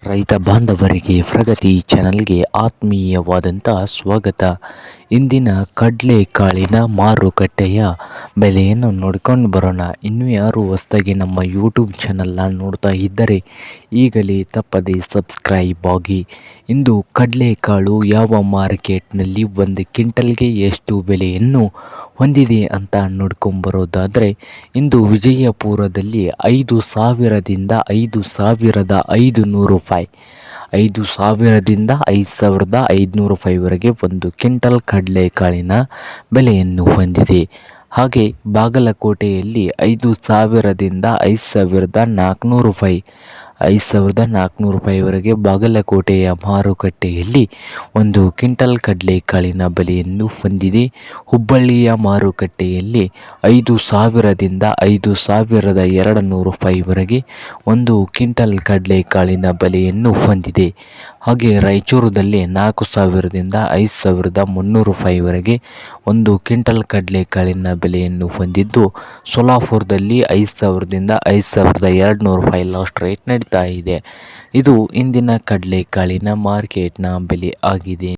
ರೈತ ಬಾಂಧವರಿಗೆ ಪ್ರಗತಿ ಚಾನಲ್ಗೆ ಆತ್ಮೀಯವಾದಂಥ ಸ್ವಾಗತ. ಇಂದಿನ ಕಡಲೆಕಾಳಿನ ಮಾರುಕಟ್ಟೆಯ ಬೆಲೆಯನ್ನು ನೋಡ್ಕೊಂಡು ಬರೋಣ. ಇನ್ನೂ ಯಾರು ಹೊಸದಾಗಿ ನಮ್ಮ ಯೂಟ್ಯೂಬ್ ಚಾನಲ್ನ ನೋಡ್ತಾ ಇದ್ದರೆ ಈಗಲೇ ತಪ್ಪದೆ ಸಬ್ಸ್ಕ್ರೈಬ್ ಆಗಿ. ಇಂದು ಕಡಲೆಕಾಳು ಯಾವ ಮಾರ್ಕೆಟ್ನಲ್ಲಿ ಒಂದು ಕ್ವಿಂಟಲ್ಗೆ ಎಷ್ಟು ಬೆಲೆಯನ್ನು ಹೊಂದಿದೆ ಅಂತ ನೋಡ್ಕೊಂಬರೋದಾದರೆ, ಇಂದು ವಿಜಯಪುರದಲ್ಲಿ 5,000ದಿಂದ 5,500 ರೂಪಾಯಿ, 5,000ದಿಂದ 5,500 ರೂಪಾಯಿವರೆಗೆ ಒಂದು ಕ್ವಿಂಟಲ್ ಕಡಲೆಕಾಳಿನ ಬೆಲೆಯನ್ನು ಹೊಂದಿದೆ. ಹಾಗೆ ಬಾಗಲಕೋಟೆಯಲ್ಲಿ 5,000ದಿಂದ 5,400 ರೂಪಾಯಿ, 5,400 ರೂಪಾಯಿವರೆಗೆ ಬಾಗಲಕೋಟೆಯ ಮಾರುಕಟ್ಟೆಯಲ್ಲಿ ಒಂದು ಕ್ವಿಂಟಲ್ ಕಡಲೆಕಾಳಿನ ಬೆಲೆಯನ್ನು ಹೊಂದಿದೆ. ಹುಬ್ಬಳ್ಳಿಯ ಮಾರುಕಟ್ಟೆಯಲ್ಲಿ 5,000ದಿಂದ 5,200 ರೂಪಾಯಿವರೆಗೆ ಒಂದು ಕ್ವಿಂಟಲ್ ಕಡಲೆಕಾಳಿನ ಬೆಲೆಯನ್ನು ಹೊಂದಿದೆ. ಹಾಗೆ ರಾಯಚೂರದಲ್ಲಿ 4,000ದಿಂದ 5,300 ರೂಪಾಯಿವರೆಗೆ ಒಂದು ಕ್ವಿಂಟಲ್ ಕಡಲೆಕಾಳಿನ ಬೆಲೆಯನ್ನು ಹೊಂದಿದ್ದು, ಸೋಲಾಪುರದಲ್ಲಿ 5,000ದಿಂದ 5,200 ರೂಪಾಯಿ ಲಾಸ್ಟ್ ರೇಟ್ ನಡೀತಾ ಇದೆ. ಇದು ಇಂದಿನ ಕಡಲೆಕಾಳಿನ ಮಾರ್ಕೆಟ್ನ ಬೆಲೆ ಆಗಿದೆ.